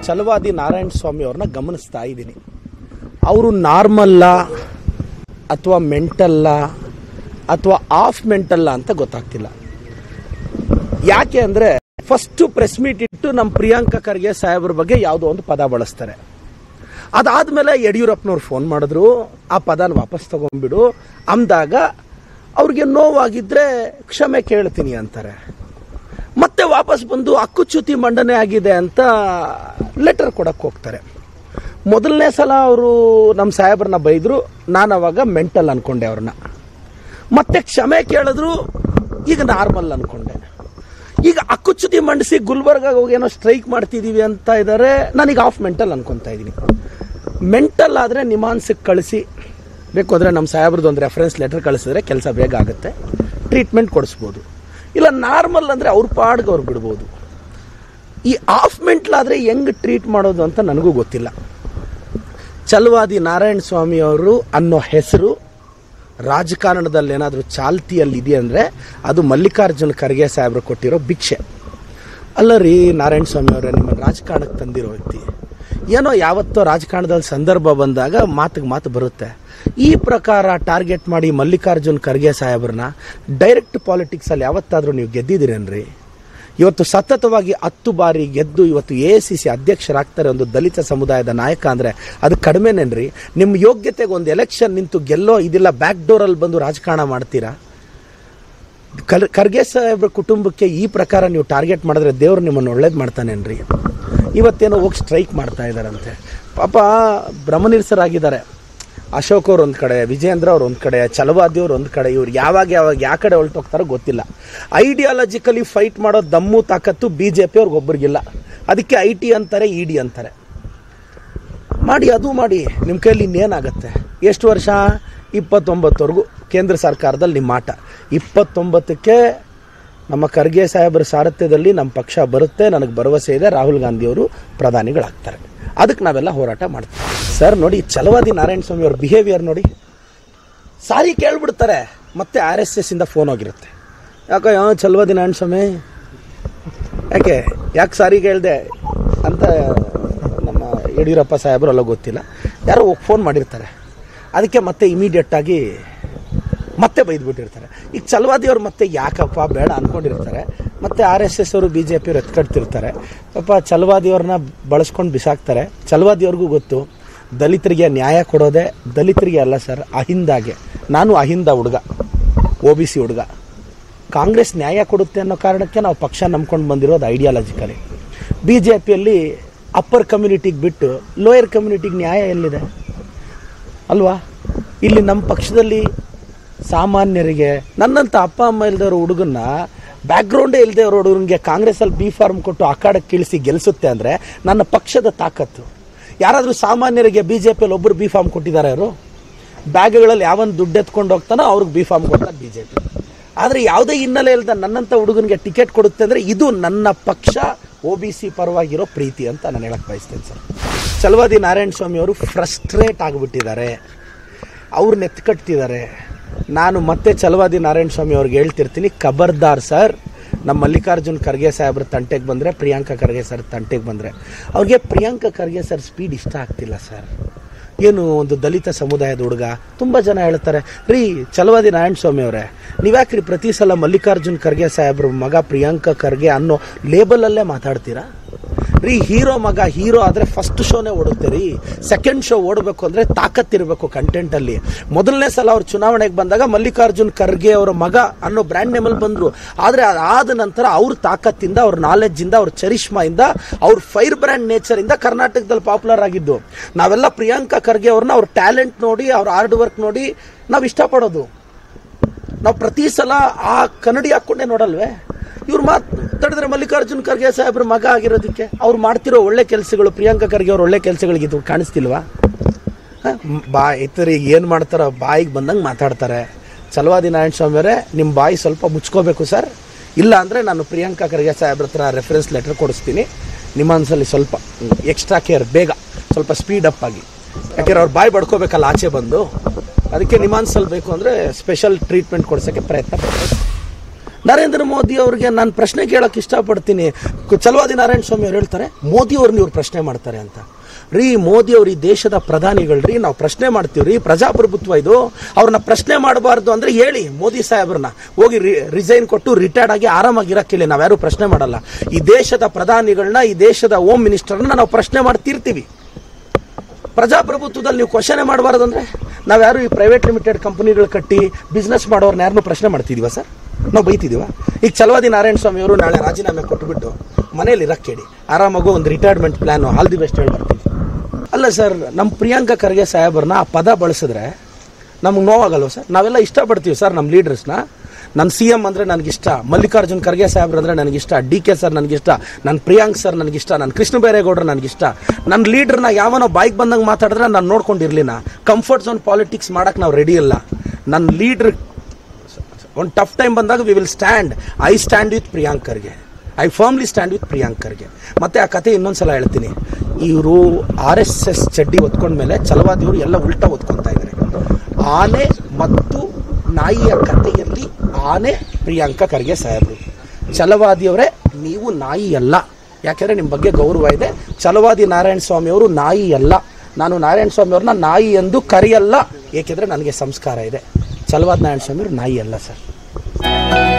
ಛಲವಾದಿ ನಾರಾಯಣ ಸ್ವಾಮಿ ಅವ್ರನ್ನ ಗಮನಿಸ್ತಾ ಇದ್ದೀನಿ. ಅವರು ನಾರ್ಮಲ್ಲ ಅಥವಾ ಮೆಂಟಲ್ಲ ಅಥವಾ ಆಫ್ ಮೆಂಟಲ್ಲ ಅಂತ ಗೊತ್ತಾಗ್ತಿಲ್ಲ. ಯಾಕೆ ಅಂದರೆ ಫಸ್ಟು ಪ್ರೆಸ್ ಮೀಟ್ ಇಟ್ಟು ನಮ್ಮ ಪ್ರಿಯಾಂಕಾ ಖರ್ಗೆ ಸಾಹೇಬ್ರ ಬಗ್ಗೆ ಯಾವುದೋ ಒಂದು ಪದ ಬಳಸ್ತಾರೆ. ಅದಾದಮೇಲೆ ಯಡಿಯೂರಪ್ಪನವ್ರು ಫೋನ್ ಮಾಡಿದ್ರು, ಆ ಪದನ ವಾಪಸ್ ತಗೊಂಡ್ಬಿಡು ಅಂದಾಗ ಅವ್ರಿಗೆ ನೋವಾಗಿದ್ದರೆ ಕ್ಷಮೆ ಕೇಳ್ತೀನಿ ಅಂತಾರೆ. ಮತ್ತೆ ವಾಪಸ್ ಬಂದು ಹಕ್ಕುಚ್ಯುತಿ ಮಂಡನೆ ಆಗಿದೆ ಅಂತ ಲೆಟರ್ ಕೊಡಕ್ಕೆ ಹೋಗ್ತಾರೆ. ಮೊದಲನೇ ಸಲ ಅವರು ನಮ್ಮ ಸಾಹೇಬ್ರನ್ನ ಬೈದರು, ನಾನು ಅವಾಗ ಮೆಂಟಲ್ ಅಂದ್ಕೊಂಡೆ ಅವ್ರನ್ನ. ಮತ್ತೆ ಕ್ಷಮೆ ಕೇಳಿದ್ರು, ಈಗ ನಾರ್ಮಲ್ ಅಂದ್ಕೊಂಡೆ. ಈಗ ಹಕ್ಕುಚ್ಯುತಿ ಮಂಡಿಸಿ ಗುಲ್ಬರ್ಗಾಗ ಹೋಗಿ ಏನೋ ಸ್ಟ್ರೈಕ್ ಮಾಡ್ತಿದ್ದೀವಿ ಅಂತ ಇದ್ದಾರೆ, ನಾನೀಗ ಆಫ್ ಮೆಂಟಲ್ ಅನ್ಕೊತಾ ಇದ್ದೀನಿ. ಮೆಂಟಲ್ ಆದರೆ ನಿಮಾನ್ಸಿಗೆ ಕಳಿಸಿ, ಬೇಕು ಅಂದರೆ ನಮ್ಮ ಸಾಹೇಬ್ರದ್ದು ಒಂದು ರೆಫರೆನ್ಸ್ ಲೆಟರ್ ಕಳಿಸಿದ್ರೆ ಕೆಲಸ ಬೇಗ ಆಗುತ್ತೆ, ಟ್ರೀಟ್ಮೆಂಟ್ ಕೊಡಿಸ್ಬೋದು. ಇಲ್ಲ ನಾರ್ಮಲ್ ಅಂದರೆ ಅವ್ರ ಪಾಡ್ಗೆ ಅವ್ರು ಬಿಡ್ಬೋದು. ಈ ಆಫ್ ಮೆಂಟಲ್ ಆದರೆ ಹೆಂಗೆ ಟ್ರೀಟ್ ಮಾಡೋದು ಅಂತ ನನಗೂ ಗೊತ್ತಿಲ್ಲ. ಛಲವಾದಿ ನಾರಾಯಣ ಸ್ವಾಮಿ ಅವರು ಅನ್ನೋ ಹೆಸರು ರಾಜಕಾರಣದಲ್ಲಿ ಏನಾದರೂ ಚಾಲ್ತಿಯಲ್ಲಿ ಇದೆ ಅಂದರೆ ಅದು ಮಲ್ಲಿಕಾರ್ಜುನ ಖರ್ಗೆ ಸಾಹೇಬ್ರು ಕೊಟ್ಟಿರೋ ಭಿಕ್ಷೆ. ಅಲ್ಲ ರೀ ನಾರಾಯಣ ಸ್ವಾಮಿ ಅವರೇ, ನಿಮ್ಮನ್ನು ರಾಜಕಾರಣಕ್ಕೆ ತಂದಿರೋ ವ್ಯಕ್ತಿ, ಏನೋ ಯಾವತ್ತೋ ರಾಜಕಾರಣದಲ್ಲಿ ಸಂದರ್ಭ ಬಂದಾಗ ಮಾತಿಗೆ ಮಾತು ಬರುತ್ತೆ. ಈ ಪ್ರಕಾರ ಟಾರ್ಗೆಟ್ ಮಾಡಿ ಮಲ್ಲಿಕಾರ್ಜುನ ಖರ್ಗೆ ಸಾಹೇಬ್ರನ್ನ ಡೈರೆಕ್ಟ್ ಪಾಲಿಟಿಕ್ಸಲ್ಲಿ ಯಾವತ್ತಾದರೂ ನೀವು ಗೆದ್ದಿದ್ದೀರೇನ್ರಿ? ಇವತ್ತು ಸತತವಾಗಿ 10 ಬಾರಿ ಗೆದ್ದು ಇವತ್ತು AICC ಅಧ್ಯಕ್ಷರಾಗ್ತಾರೆ ಒಂದು ದಲಿತ ಸಮುದಾಯದ ನಾಯಕ ಅಂದರೆ ಅದು ಕಡಿಮೆನೇನ್ರಿ? ನಿಮ್ಮ ಯೋಗ್ಯತೆಗೆ ಒಂದು ಎಲೆಕ್ಷನ್ ನಿಂತು ಗೆಲ್ಲೋ ಇದಿಲ್ಲ, ಬ್ಯಾಕ್ ಡೋರಲ್ಲಿ ಬಂದು ರಾಜಕಾರಣ ಮಾಡ್ತೀರಾ? ಖರ್ಗೆ ಸಾಹೇಬ್ರ ಕುಟುಂಬಕ್ಕೆ ಈ ಪ್ರಕಾರ ನೀವು ಟಾರ್ಗೆಟ್ ಮಾಡಿದ್ರೆ ದೇವ್ರು ನಿಮ್ಮನ್ನು ಒಳ್ಳೇದು ಮಾಡ್ತಾನೇನ್ರಿ? ಇವತ್ತೇನೋ ಹೋಗಿ ಸ್ಟ್ರೈಕ್ ಮಾಡ್ತಾ ಇದ್ದಾರಂತೆ. ಪಾಪ ಭ್ರಮನಿರಸರಾಗಿದ್ದಾರೆ. ಅಶೋಕ್ ಅವ್ರು ಒಂದು ಕಡೆ, ವಿಜೇಂದ್ರ ಅವ್ರು ಒಂದು ಕಡೆ, ಛಲವಾದಿ ಅವ್ರು ಒಂದು ಕಡೆ. ಇವ್ರು ಯಾವಾಗ ಯಾವ ಕಡೆ ಹೊರಟೋಗ್ತಾರೋ ಗೊತ್ತಿಲ್ಲ. ಐಡಿಯಾಲಜಿಕಲಿ ಫೈಟ್ ಮಾಡೋ ದಮ್ಮು ತಾಕತ್ತು BJP ಅವ್ರಿಗೊಬ್ಬರಿಗಿಲ್ಲ. ಅದಕ್ಕೆ IT ಅಂತಾರೆ, ED ಅಂತಾರೆ. ಮಾಡಿ, ಅದು ಮಾಡಿ, ನಿಮ್ಮ ಕೈಯಲ್ಲಿ ಇನ್ನೇನಾಗುತ್ತೆ? ಎಷ್ಟು ವರ್ಷ? 29ವರೆಗೂ ಕೇಂದ್ರ ಸರ್ಕಾರದಲ್ಲಿ ನಿಮ್ಮ ಆಟ. 29ಕ್ಕೆ ನಮ್ಮ ಖರ್ಗೆ ಸಾಹೇಬರ ಸಾರಥ್ಯದಲ್ಲಿ ನಮ್ಮ ಪಕ್ಷ ಬರುತ್ತೆ, ನನಗೆ ಭರವಸೆ ಇದೆ. ರಾಹುಲ್ ಗಾಂಧಿಯವರು ಪ್ರಧಾನಿಗಳಾಗ್ತಾರೆ. ಅದಕ್ಕೆ ನಾವೆಲ್ಲ ಹೋರಾಟ ಮಾಡ್ತೀವಿ. ಸರ್ ನೋಡಿ, ಛಲವಾದಿ ನಾರಾಯಣ ಸ್ವಾಮಿ ಅವ್ರ ಬಿಹೇವಿಯರ್ ನೋಡಿ. ಸಾರಿ ಕೇಳ್ಬಿಡ್ತಾರೆ, ಮತ್ತೆ RSS ಇಂದ ಫೋನ್ ಹೋಗಿರುತ್ತೆ. ಯಾಕೆ ಛಲವಾದಿ ನಾರಾಯಣ ಸ್ವಾಮಿ ಯಾಕೆ ಸಾರಿ ಕೇಳಿದೆ ಅಂತ ನಮ್ಮ ಯಡಿಯೂರಪ್ಪ ಸಾಹೇಬರು ಅಲ್ಲ ಗೊತ್ತಿಲ್ಲ, ಯಾರೋ ಫೋನ್ ಮಾಡಿರ್ತಾರೆ. ಅದಕ್ಕೆ ಮತ್ತೆ ಇಮಿಡಿಯೇಟಾಗಿ ಮತ್ತೆ ಬೈದ್ಬಿಟ್ಟಿರ್ತಾರೆ. ಈಗ ಛಲವಾದಿ ಅವ್ರು ಮತ್ತೆ ಯಾಕಪ್ಪ ಬೇಡ ಅಂದ್ಕೊಂಡಿರ್ತಾರೆ. ಮತ್ತು RSS ಅವರು BJP ಅವ್ರು ಎತ್ಕಡ್ತಿರ್ತಾರೆ. ಪಾಪ ಛಲವಾದಿಯವ್ರನ್ನ ಬಳಸ್ಕೊಂಡು ಬಿಸಾಕ್ತಾರೆ. ಛಲವಾದಿಯವ್ರಿಗೂ ಗೊತ್ತು, ದಲಿತರಿಗೆ ನ್ಯಾಯ ಕೊಡೋದೆ ದಲಿತರಿಗೆ ಅಲ್ಲ ಸರ್, ಅಹಿಂದಾಗೆ. ನಾನು ಅಹಿಂದ ಹುಡುಗ, OBC ಹುಡುಗ. ಕಾಂಗ್ರೆಸ್ ನ್ಯಾಯ ಕೊಡುತ್ತೆ ಅನ್ನೋ ಕಾರಣಕ್ಕೆ ನಾವು ಪಕ್ಷ ನಂಬ್ಕೊಂಡು ಬಂದಿರೋದು ಐಡಿಯಾಲಜಿಕಲಿ. BJPಯಲ್ಲಿ ಅಪ್ಪರ್ ಕಮ್ಯುನಿಟಿಗೆ ಬಿಟ್ಟು ಲೋಯರ್ ಕಮ್ಯುನಿಟಿಗೆ ನ್ಯಾಯ ಎಲ್ಲಿದೆ ಅಲ್ವಾ? ಇಲ್ಲಿ ನಮ್ಮ ಪಕ್ಷದಲ್ಲಿ ಸಾಮಾನ್ಯರಿಗೆ, ನನ್ನಂಥ ಅಪ್ಪ ಅಮ್ಮ ಇಲ್ದವ್ರ ಹುಡುಗನ್ನ, ಬ್ಯಾಕ್ಗ್ರೌಂಡೇ ಇಲ್ಲದೆ ಅವ್ರ ಹುಡುಗನಿಗೆ ಕಾಂಗ್ರೆಸ್ಸಲ್ಲಿ B ಫಾರ್ಮ್ ಕೊಟ್ಟು ಅಖಾಡಕ್ಕೆ ಕಳಿಸಿ ಗೆಲ್ಲಿಸುತ್ತೆ ಅಂದರೆ ನನ್ನ ಪಕ್ಷದ ತಾಕತ್ತು. ಯಾರಾದರೂ ಸಾಮಾನ್ಯರಿಗೆ BJPಯಲ್ಲಿ ಒಬ್ಬರು B ಫಾರ್ಮ್ ಕೊಟ್ಟಿದ್ದಾರೆ? ಅವರು ಬ್ಯಾಗ್ಗಳಲ್ಲಿ ಯಾವನ್ ದುಡ್ಡು ಎತ್ಕೊಂಡು ಹೋಗ್ತಾನೋ ಅವ್ರಿಗೆ B ಫಾರ್ಮ್ ಕೊಡ್ತಾರೆ BJP. ಆದರೆ ಯಾವುದೇ ಹಿನ್ನೆಲೆ ಇಲ್ಲದ ನನ್ನಂಥ ಹುಡುಗನಿಗೆ ಟಿಕೆಟ್ ಕೊಡುತ್ತೆ ಅಂದರೆ ಇದು ನನ್ನ ಪಕ್ಷ OBC ಪರವಾಗಿರೋ ಪ್ರೀತಿ ಅಂತ ನಾನು ಹೇಳಕ್ಕೆ ಬಯಸ್ತೇನೆ ಸರ್. ಛಲವಾದಿ ನಾರಾಯಣ ಸ್ವಾಮಿ ಅವರು ಫ್ರಸ್ಟ್ರೇಟ್ ಆಗಿಬಿಟ್ಟಿದ್ದಾರೆ, ಅವ್ರನ್ನ ಎತ್ಕಟ್ತಿದ್ದಾರೆ. ನಾನು ಮತ್ತೆ ಛಲವಾದಿ ನಾರಾಯಣ ಸ್ವಾಮಿ ಅವ್ರಿಗೆ ಹೇಳ್ತಿರ್ತೀನಿ, ಖಬರ್ದಾರ್ ಸರ್, ನಮ್ಮ ಮಲ್ಲಿಕಾರ್ಜುನ್ ಖರ್ಗೆ ಸಾಹೇಬ್ರ ತಂಟೆಗೆ ಬಂದರೆ, ಪ್ರಿಯಾಂಕಾ ಖರ್ಗೆ ಸರ್ ತಂಟೆಗೆ ಬಂದರೆ, ಅವ್ರಿಗೆ ಪ್ರಿಯಾಂಕಾ ಖರ್ಗೆ ಸರ್ ಸ್ಪೀಡ್ ಇಷ್ಟ ಆಗ್ತಿಲ್ಲ ಸರ್. ಏನು ಒಂದು ದಲಿತ ಸಮುದಾಯದ ಹುಡುಗ. ತುಂಬ ಜನ ಹೇಳ್ತಾರೆ, ರೀ ಛಲವಾದಿ ನಾರಾಯಣ ಸ್ವಾಮಿ ಅವರೇ, ನೀವ್ಯಾಕ್ರಿ ಪ್ರತಿ ಸಲ ಮಲ್ಲಿಕಾರ್ಜುನ್ ಖರ್ಗೆ ಸಾಹೇಬ್ರ ಮಗ ಪ್ರಿಯಾಂಕಾ ಖರ್ಗೆ ಅನ್ನೋ ಲೇಬಲಲ್ಲೇ ಮಾತಾಡ್ತೀರಾ? ರೀ ಹೀರೋ ಮಗ ಹೀರೋ ಆದರೆ ಫಸ್ಟ್ ಶೋನೇ ಓಡುತ್ತೆ ರೀ. ಸೆಕೆಂಡ್ ಶೋ ಓಡಬೇಕು ಅಂದರೆ ತಾಕತ್ತಿರಬೇಕು ಕಂಟೆಂಟಲ್ಲಿ. ಮೊದಲನೇ ಸಲ ಅವ್ರು ಚುನಾವಣೆಗೆ ಬಂದಾಗ ಮಲ್ಲಿಕಾರ್ಜುನ್ ಖರ್ಗೆ ಅವರ ಮಗ ಅನ್ನೋ ಬ್ರ್ಯಾಂಡ್ ನೇಮಲ್ಲಿ ಬಂದರು. ಆದರೆ ಅದಾದ ನಂತರ ಅವ್ರ ತಾಕತ್ತಿಂದ, ಅವ್ರ ನಾಲೆಡ್ಜಿಂದ, ಅವ್ರ ಚರಿಷ್ಮಾಯಿಂದ, ಅವ್ರ ಫೈರ್ ಬ್ರ್ಯಾಂಡ್ ನೇಚರಿಂದ ಕರ್ನಾಟಕದಲ್ಲಿ ಪಾಪ್ಯುಲರ್ ಆಗಿದ್ದು. ನಾವೆಲ್ಲ ಪ್ರಿಯಾಂಕಾ ಖರ್ಗೆ ಅವ್ರನ್ನ ಅವ್ರ ಟ್ಯಾಲೆಂಟ್ ನೋಡಿ, ಅವ್ರ ಹಾರ್ಡ್ ವರ್ಕ್ ನೋಡಿ ನಾವು ಇಷ್ಟಪಡೋದು. ನಾವು ಪ್ರತಿ ಸಲ ಆ ಕನ್ನಡಿ ಹಾಕ್ಕೊಂಡೇ ನೋಡಲ್ವೇ? ಇವ್ರು ಮಾತಾಡಿದ್ರೆ ಮಲ್ಲಿಕಾರ್ಜುನ್ ಖರ್ಗೆ ಸಾಹೇಬ್ರ ಮಗ ಆಗಿರೋದಕ್ಕೆ ಅವ್ರು ಮಾಡ್ತಿರೋ ಒಳ್ಳೆ ಕೆಲಸಗಳು, ಪ್ರಿಯಾಂಕಾ ಖರ್ಗೆ ಅವ್ರ ಒಳ್ಳೆ ಕೆಲಸಗಳಿಗೆ ಇದು ಕಾಣಿಸ್ತಿಲ್ವಾ? ಇತರಿಗೆ ಏನು ಮಾಡ್ತಾರೋ ಬಾಯಿಗೆ ಬಂದಂಗೆ ಮಾತಾಡ್ತಾರೆ. ಛಲವಾದಿ ನಾರಾಯಣ ಸ್ವಾಮಿ ಅವರೇ, ನಿಮ್ಮ ಬಾಯಿ ಸ್ವಲ್ಪ ಮುಚ್ಕೋಬೇಕು ಸರ್. ಇಲ್ಲ ಅಂದರೆ ನಾನು ಪ್ರಿಯಾಂಕಾ ಖರ್ಗೆ ಸಾಹೇಬ್ರ ಹತ್ರ ರೆಫರೆನ್ಸ್ ಲೆಟರ್ ಕೊಡಿಸ್ತೀನಿ. ನಿಮ್ಮ ಮನಸ್ಸಲ್ಲಿ ಸ್ವಲ್ಪ ಎಕ್ಸ್ಟ್ರಾ ಕೇರ್, ಬೇಗ ಸ್ವಲ್ಪ ಸ್ಪೀಡ್ ಅಪ್ ಆಗಿ. ಯಾಕೆಂದ್ರೆ ಅವ್ರು ಬಾಯಿ ಬಡ್ಕೋಬೇಕಲ್ಲ ಆಚೆ ಬಂದು. ಅದಕ್ಕೆ ನಿಮ್ಮ ಮನಸ್ಸಲ್ಲಿ ಬೇಕು ಅಂದರೆ ಸ್ಪೆಷಲ್ ಟ್ರೀಟ್ಮೆಂಟ್ ಕೊಡ್ಸೋಕ್ಕೆ ಪ್ರಯತ್ನ ಪಡ್ತಾರೆ. ನರೇಂದ್ರ ಮೋದಿ ಅವರಿಗೆ ನಾನು ಪ್ರಶ್ನೆ ಕೇಳೋಕೆ ಇಷ್ಟಪಡ್ತೀನಿ. ಛಲವಾದಿ ನಾರಾಯಣ ಸ್ವಾಮಿ ಅವ್ರು ಹೇಳ್ತಾರೆ ಮೋದಿ ಅವ್ರನ್ನ ಇವ್ರು ಪ್ರಶ್ನೆ ಮಾಡ್ತಾರೆ ಅಂತ. ರೀ, ಮೋದಿ ಅವ್ರು ಈ ದೇಶದ ಪ್ರಧಾನಿಗಳ್ರಿ, ನಾವು ಪ್ರಶ್ನೆ ಮಾಡ್ತೀವ್ರಿ, ಪ್ರಜಾಪ್ರಭುತ್ವ ಇದು. ಅವ್ರನ್ನ ಪ್ರಶ್ನೆ ಮಾಡಬಾರ್ದು ಅಂದರೆ ಹೇಳಿ, ಮೋದಿ ಸಾಹೇಬ್ರನ್ನ ಹೋಗಿ ರಿಸೈನ್ ಕೊಟ್ಟು ರಿಟೈರ್ಡ್ ಆಗಿ ಆರಾಮಾಗಿರಕ್ಕಿಲ್ಲ, ನಾವ್ಯಾರು ಪ್ರಶ್ನೆ ಮಾಡಲ್ಲ. ಈ ದೇಶದ ಪ್ರಧಾನಿಗಳನ್ನ, ಈ ದೇಶದ ಹೋಮ್ ಮಿನಿಸ್ಟರ್ನ ನಾವು ಪ್ರಶ್ನೆ ಮಾಡ್ತಿರ್ತೀವಿ. ಪ್ರಜಾಪ್ರಭುತ್ವದಲ್ಲಿ ನೀವು ಕ್ವಶನೇ ಮಾಡಬಾರ್ದು ಅಂದರೆ ನಾವ್ಯಾರು ಈ ಪ್ರೈವೇಟ್ ಲಿಮಿಟೆಡ್ ಕಂಪನಿಗಳು ಕಟ್ಟಿ ಬಿಸ್ನೆಸ್ ಮಾಡೋರ್ನ ಯಾರನ್ನೂ ಪ್ರಶ್ನೆ ಮಾಡ್ತಿದೀವ ಸರ್? ನಾವು ಬೈತಿದೀವ? ಈಗ ಛಲವಾದಿ ನಾರಾಯಣ ಸ್ವಾಮಿ ಅವರು ನಾಳೆ ರಾಜೀನಾಮೆ ಕೊಟ್ಟುಬಿಟ್ಟು ಮನೇಲಿ ಇರಕ್ಕೇಳಿ, ಆರಾಮಾಗೋ ಒಂದು retirement plan all the best ಹೇಳಿ ಬರ್ತೀವಿ. ಅಲ್ಲ ಸರ್, ನಮ್ಮ ಪ್ರಿಯಾಂಕಾ ಖರ್ಗೆ ಸಾಹೇಬ್ರನ್ನ ಆ ಪದ ಬಳಸಿದ್ರೆ ನಮ್ಗೆ ನೋವಾಗಲ್ವ ಸರ್? ನಾವೆಲ್ಲ ಇಷ್ಟಪಡ್ತೀವಿ ಸರ್ ನಮ್ಮ ಲೀಡರ್ಸ್ನ. ನನ್ನ CM ಅಂದರೆ ನನಗಿಷ್ಟ, ಮಲ್ಲಿಕಾರ್ಜುನ್ ಖರ್ಗೆ ಸಾಹೇಬ್ರು ಅಂದರೆ ನನಗಿಷ್ಟ, DK ಸರ್ ನನಗಿಷ್ಟ, ನನ್ನ ಪ್ರಿಯಾಂಕ್ ಸರ್ ನನಗಿಷ್ಟ, ನನ್ನ ಕೃಷ್ಣ ಬೈರೇಗೌಡರು ನನಗಿಷ್ಟ. ನನ್ನ ಲೀಡ್ರನ್ನ ಯಾವನೋ ಬಾಯ್ಗೆ ಬಂದಂಗೆ ಮಾತಾಡಿದ್ರೆ ನಾನು ನೋಡ್ಕೊಂಡಿರಲಿಲ್ಲ. ಕಂಫರ್ಟ್ ಝೋನ್ ಪಾಲಿಟಿಕ್ಸ್ ಮಾಡೋಕ್ಕೆ ನಾವು ರೆಡಿ ಇಲ್ಲ. ನನ್ನ ಲೀಡ್ರ್ ಒಂದು ಟಫ್ ಟೈಮ್ ಬಂದಾಗ we will stand. I stand with Priyank Kharge, I firmly stand with Priyank Kharge. ಮತ್ತು ಆ ಕತೆ ಇನ್ನೊಂದ್ಸಲ ಹೇಳ್ತೀನಿ. ಇವರು RSS ಚಡ್ಡಿ ಹೊತ್ಕೊಂಡ್ಮೇಲೆ ಛಲವಾದಿಯವರು ಎಲ್ಲ ಉಲ್ಟಾ ಹೊತ್ಕೊತಾ ಇದ್ದಾರೆ. ಆನೆ ಮತ್ತು ನಾಯಿಯ ಕಥೆಯಲ್ಲಿ ಆನೆ ಪ್ರಿಯಾಂಕಾ ಖರ್ಗೆ ಸಾಹೇಬರು. ಛಲವಾದಿಯವರೇ, ನೀವು ನಾಯಿ ಅಲ್ಲ. ಯಾಕೆಂದರೆ ನಿಮ್ಮ ಬಗ್ಗೆ ಗೌರವ ಇದೆ. ಛಲವಾದಿ ನಾರಾಯಣ ಸ್ವಾಮಿ ಅವರು ನಾಯಿ ಅಲ್ಲ. ನಾನು ನಾರಾಯಣ ಸ್ವಾಮಿ ಅವ್ರನ್ನ ನಾಯಿ ಎಂದು ಕರೆಯಲ್ಲ, ಏಕೆಂದರೆ ನನಗೆ ಸಂಸ್ಕಾರ ಇದೆ. ಛಲವಾದಿ ನಾರಾಯಣ ಸ್ವಾಮಿ ಅವರು ನಾಯಿ ಅಲ್ಲ ಸರ್.